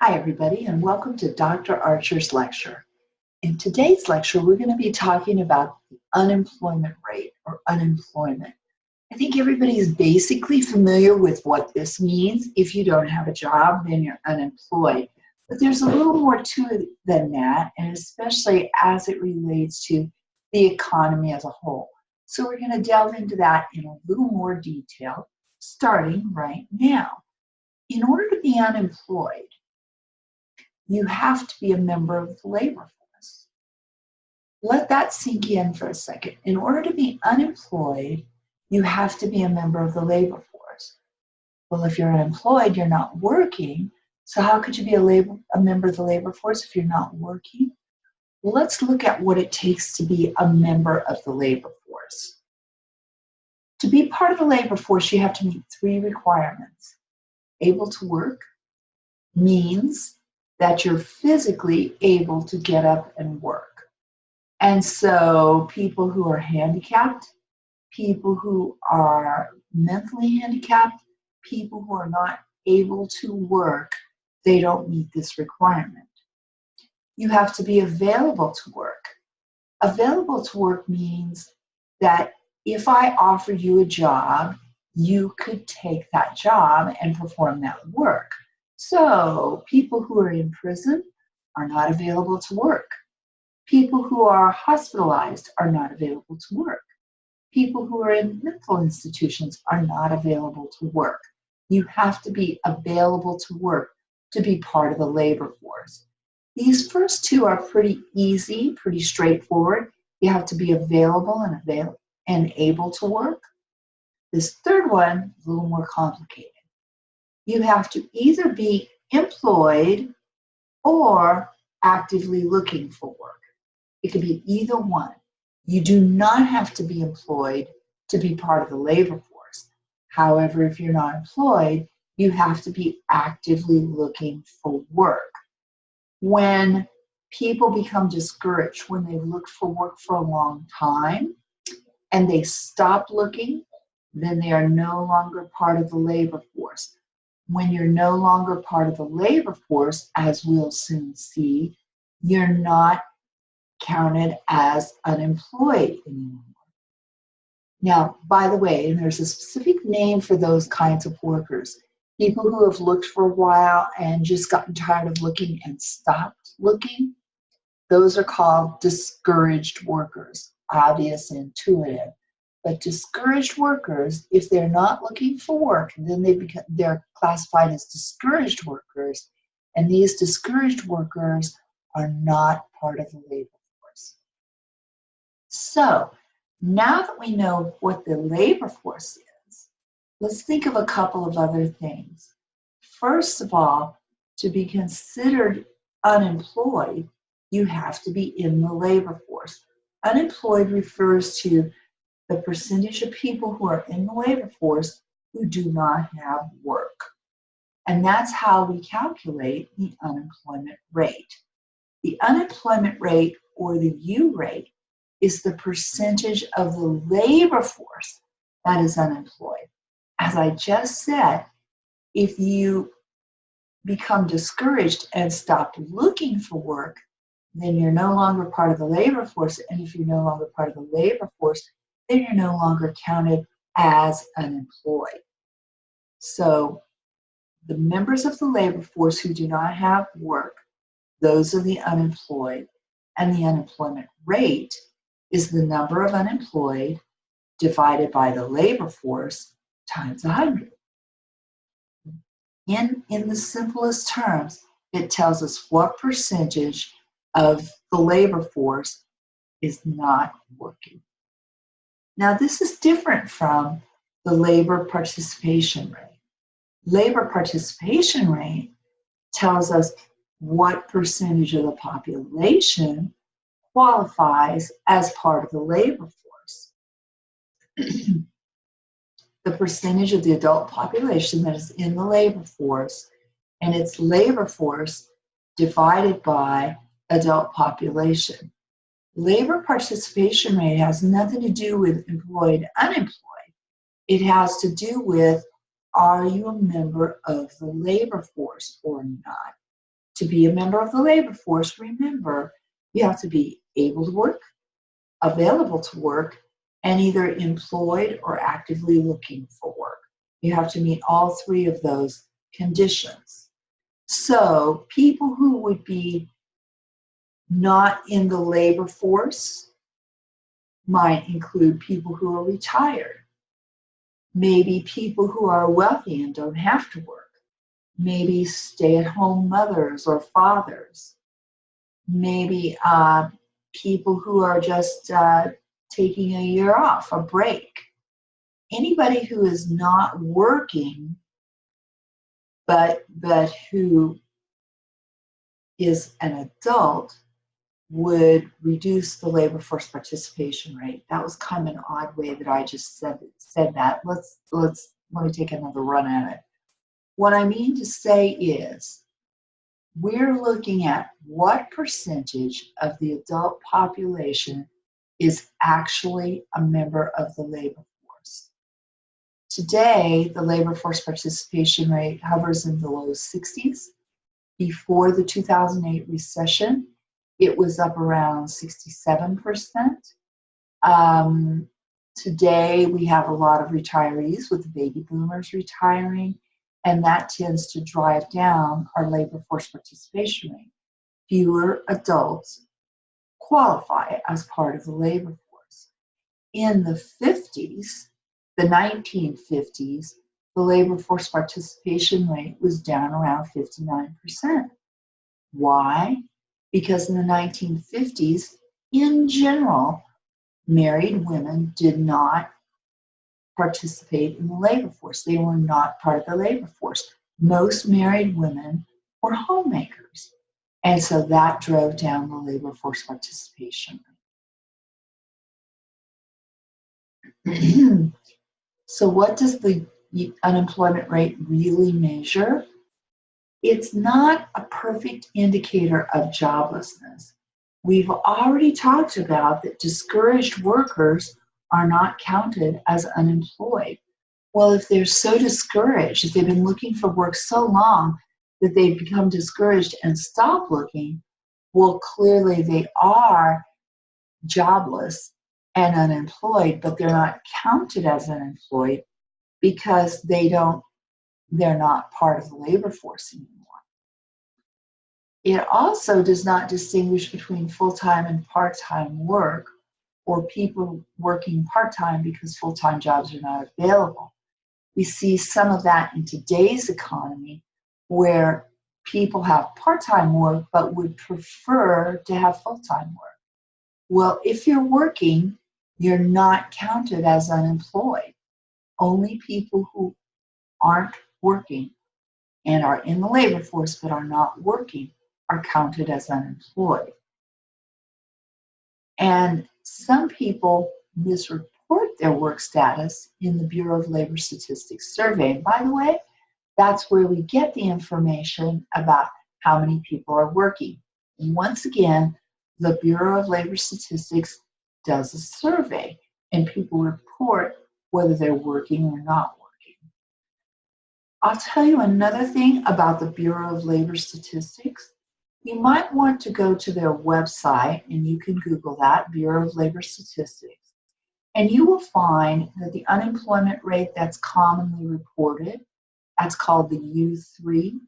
Hi, everybody, and welcome to Dr. Archer's lecture. In today's lecture, we're going to be talking about the unemployment rate or unemployment. I think everybody is basically familiar with what this means. If you don't have a job, then you're unemployed. But there's a little more to it than that, and especially as it relates to the economy as a whole. So we're going to delve into that in a little more detail, starting right now. In order to be unemployed, you have to be a member of the labor force. Let that sink in for a second. In order to be unemployed, you have to be a member of the labor force. Well, if you're unemployed, you're not working. So how could you be a member of the labor force if you're not working? Well, let's look at what it takes to be a member of the labor force. To be part of the labor force, you have to meet three requirements. Able to work means that you're physically able to get up and work. And so people who are handicapped, people who are mentally handicapped, people who are not able to work, they don't meet this requirement. You have to be available to work. Available to work means that if I offer you a job, you could take that job and perform that work. So people who are in prison are not available to work. People who are hospitalized are not available to work. People who are in mental institutions are not available to work. You have to be available to work to be part of the labor force. These first two are pretty easy, pretty straightforward. You have to be available and able to work. This third one is a little more complicated. You have to either be employed or actively looking for work. It could be either one. You do not have to be employed to be part of the labor force. However, if you're not employed, you have to be actively looking for work. When people become discouraged, when they've looked for work for a long time and they stop looking, then they are no longer part of the labor force. When you're no longer part of the labor force, as we'll soon see, you're not counted as unemployed anymore. Now, by the way, and there's a specific name for those kinds of workers, people who have looked for a while and just gotten tired of looking and stopped looking, those are called discouraged workers. Obvious and intuitive. But discouraged workers, if they're not looking for work, then they're classified as discouraged workers, and these discouraged workers are not part of the labor force. So now that we know what the labor force is, let's think of a couple of other things. First of all, to be considered unemployed, you have to be in the labor force. Unemployed refers to the percentage of people who are in the labor force who do not have work. And that's how we calculate the unemployment rate. The unemployment rate, or the U rate, is the percentage of the labor force that is unemployed. As I just said, if you become discouraged and stop looking for work, then you're no longer part of the labor force. And if you're no longer part of the labor force, then you're no longer counted as unemployed. So the members of the labor force who do not have work, those are the unemployed. And the unemployment rate is the number of unemployed divided by the labor force times 100. In the simplest terms, it tells us what percentage of the labor force is not working. Now, this is different from the labor participation rate. Labor participation rate tells us what percentage of the population qualifies as part of the labor force. The percentage of the adult population that is in the labor force, and its labor force divided by adult population. Labor participation rate has nothing to do with employed, unemployed. It has to do with, are you a member of the labor force or not? To be a member of the labor force, remember, you have to be able to work, available to work, and either employed or actively looking for work. You have to meet all three of those conditions. So people who would be not in the labor force might include people who are retired, maybe people who are wealthy and don't have to work, maybe stay-at-home mothers or fathers, maybe people who are just taking a year off, a break. Anybody who is not working but who is an adult would reduce the labor force participation rate. That was kind of an odd way that I just said that. Let me take another run at it. What I mean to say is, we're looking at what percentage of the adult population is actually a member of the labor force. Today, the labor force participation rate hovers in the low 60s. Before the 2008 recession, it was up around 67%. Today, we have a lot of retirees with the baby boomers retiring, and that tends to drive down our labor force participation rate. Fewer adults qualify as part of the labor force. In the 50s, the 1950s, the labor force participation rate was down around 59%. Why? Because in the 1950s, in general, married women did not participate in the labor force. They were not part of the labor force. Most married women were homemakers. And so that drove down the labor force participation rate. So what does the unemployment rate really measure? It's not a perfect indicator of joblessness. We've already talked about that discouraged workers are not counted as unemployed. Well, if they're so discouraged, if they've been looking for work so long that they've become discouraged and stop looking, well, clearly they are jobless and unemployed, but they're not counted as unemployed because they're not part of the labor force anymore. It also does not distinguish between full-time and part-time work, or people working part-time because full-time jobs are not available. We see some of that in today's economy, where people have part-time work but would prefer to have full-time work. Well, if you're working, you're not counted as unemployed. Only people who aren't working and are in the labor force but are not working are counted as unemployed. And some people misreport their work status in the Bureau of Labor Statistics survey. And by the way, that's where we get the information about how many people are working. And once again, the Bureau of Labor Statistics does a survey, and people report whether they're working or not working. I'll tell you another thing about the Bureau of Labor Statistics. You might want to go to their website, and you can Google that, Bureau of Labor Statistics, and you will find that the unemployment rate that's commonly reported, that's called the U3,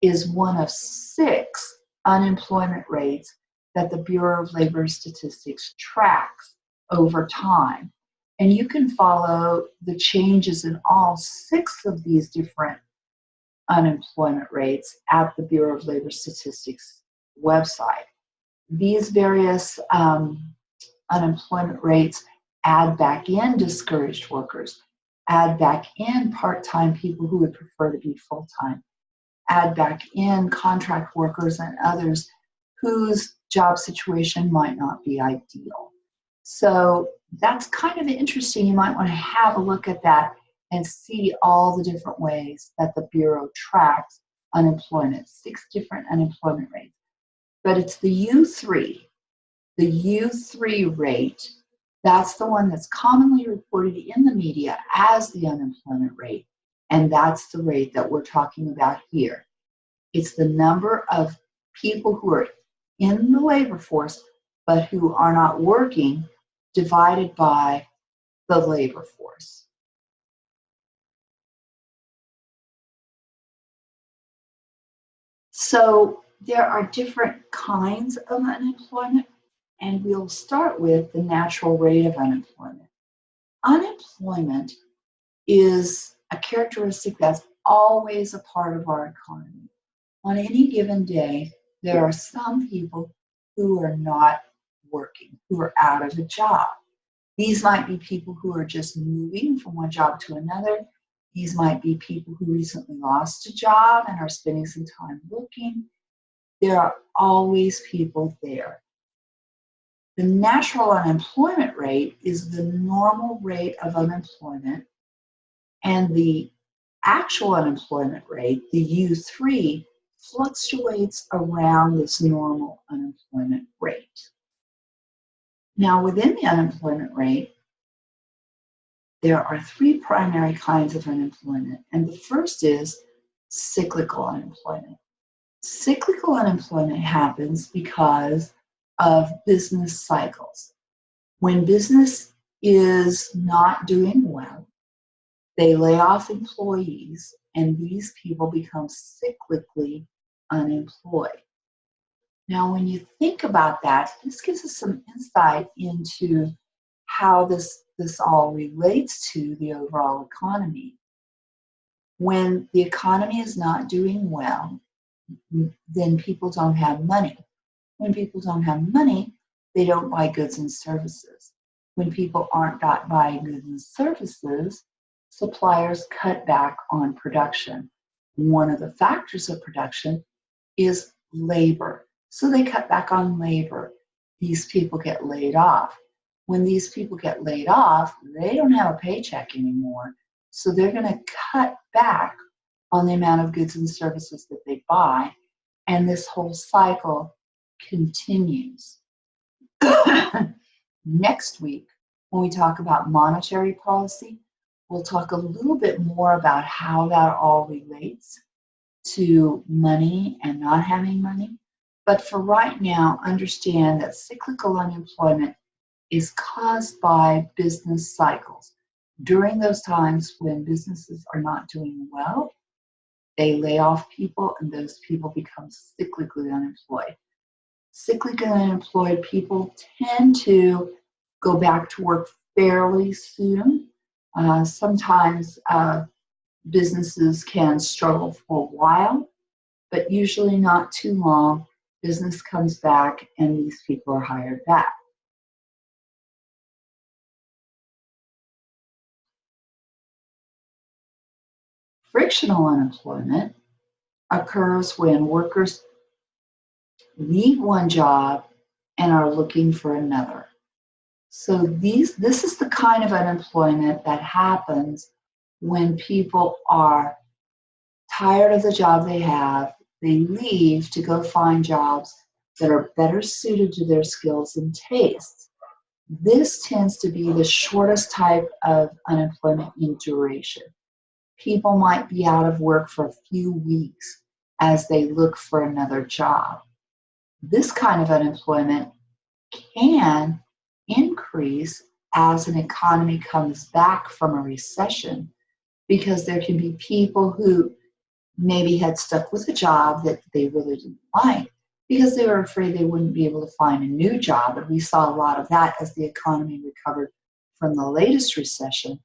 is one of 6 unemployment rates that the Bureau of Labor Statistics tracks over time. And you can follow the changes in all 6 of these different unemployment rates at the Bureau of Labor Statistics website. These various unemployment rates add back in discouraged workers, add back in part-time people who would prefer to be full-time, add back in contract workers and others whose job situation might not be ideal. So that's kind of interesting. You might want to have a look at that and see all the different ways that the Bureau tracks unemployment, 6 different unemployment rates. But it's the U3 rate, that's the one that's commonly reported in the media as the unemployment rate. And that's the rate that we're talking about here. It's the number of people who are in the labor force but who are not working divided by the labor force. So there are different kinds of unemployment, and we'll start with the natural rate of unemployment. Unemployment is a characteristic that's always a part of our economy. On any given day, there are some people who are not working, who are out of a job. These might be people who are just moving from one job to another. These might be people who recently lost a job and are spending some time looking. There are always people there. The natural unemployment rate is the normal rate of unemployment, and the actual unemployment rate, the U3, fluctuates around this normal unemployment rate. Now, within the unemployment rate, there are three primary kinds of unemployment, and the first is cyclical unemployment. Cyclical unemployment happens because of business cycles. When business is not doing well, they lay off employees, and these people become cyclically unemployed. Now, when you think about that, this gives us some insight into how this all relates to the overall economy. When the economy is not doing well, then people don't have money. When people don't have money, they don't buy goods and services. When people aren't buying goods and services, suppliers cut back on production. One of the factors of production is labor. So they cut back on labor. These people get laid off. When these people get laid off, they don't have a paycheck anymore. So they're going to cut back on the amount of goods and services that they buy. And this whole cycle continues. Next week, when we talk about monetary policy, we'll talk a little bit more about how that all relates to money and not having money. But for right now, understand that cyclical unemployment is caused by business cycles. During those times when businesses are not doing well, they lay off people and those people become cyclically unemployed. Cyclically unemployed people tend to go back to work fairly soon. Sometimes businesses can struggle for a while, but usually not too long. Business comes back and these people are hired back. Frictional unemployment occurs when workers leave one job and are looking for another. So this is the kind of unemployment that happens when people are tired of the job they have, they leave to go find jobs that are better suited to their skills and tastes. This tends to be the shortest type of unemployment in duration. People might be out of work for a few weeks as they look for another job. This kind of unemployment can increase as an economy comes back from a recession, because there can be people who maybe had stuck with a job that they really didn't like because they were afraid they wouldn't be able to find a new job. And we saw a lot of that as the economy recovered from the latest recession.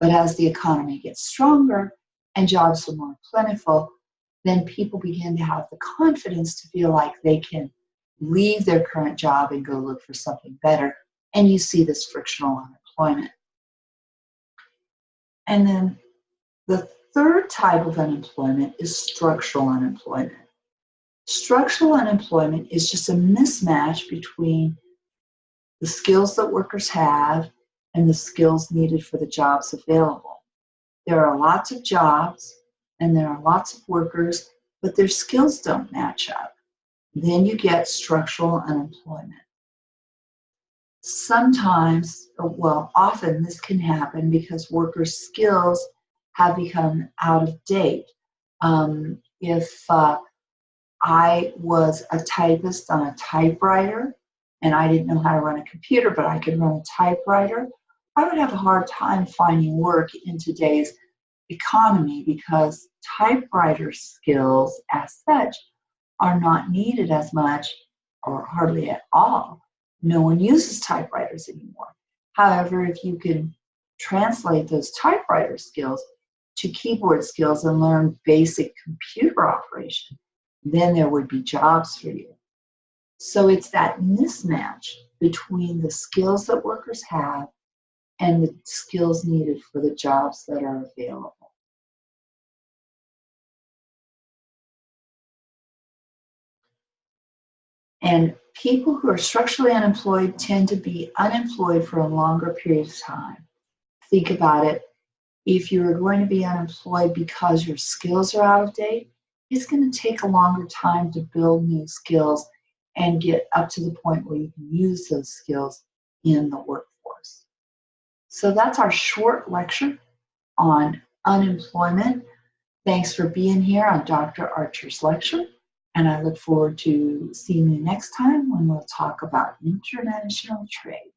But as the economy gets stronger and jobs are more plentiful, then people begin to have the confidence to feel like they can leave their current job and go look for something better. And you see this frictional unemployment. And then the third type of unemployment is structural unemployment. Structural unemployment is just a mismatch between the skills that workers have and the skills needed for the jobs available. There are lots of jobs and there are lots of workers, but their skills don't match up. Then you get structural unemployment. Sometimes, often this can happen because workers' skills have become out of date. If I was a typist on a typewriter and I didn't know how to run a computer, but I could run a typewriter, I would have a hard time finding work in today's economy because typewriter skills as such are not needed as much or hardly at all. No one uses typewriters anymore. However, if you can translate those typewriter skills to keyboard skills and learn basic computer operation, then there would be jobs for you. So it's that mismatch between the skills that workers have and the skills needed for the jobs that are available. And people who are structurally unemployed tend to be unemployed for a longer period of time. Think about it. If you're going to be unemployed because your skills are out of date, it's going to take a longer time to build new skills and get up to the point where you can use those skills in the workforce. So that's our short lecture on unemployment. Thanks for being here on Dr. Archer's lecture, and I look forward to seeing you next time when we'll talk about international trade.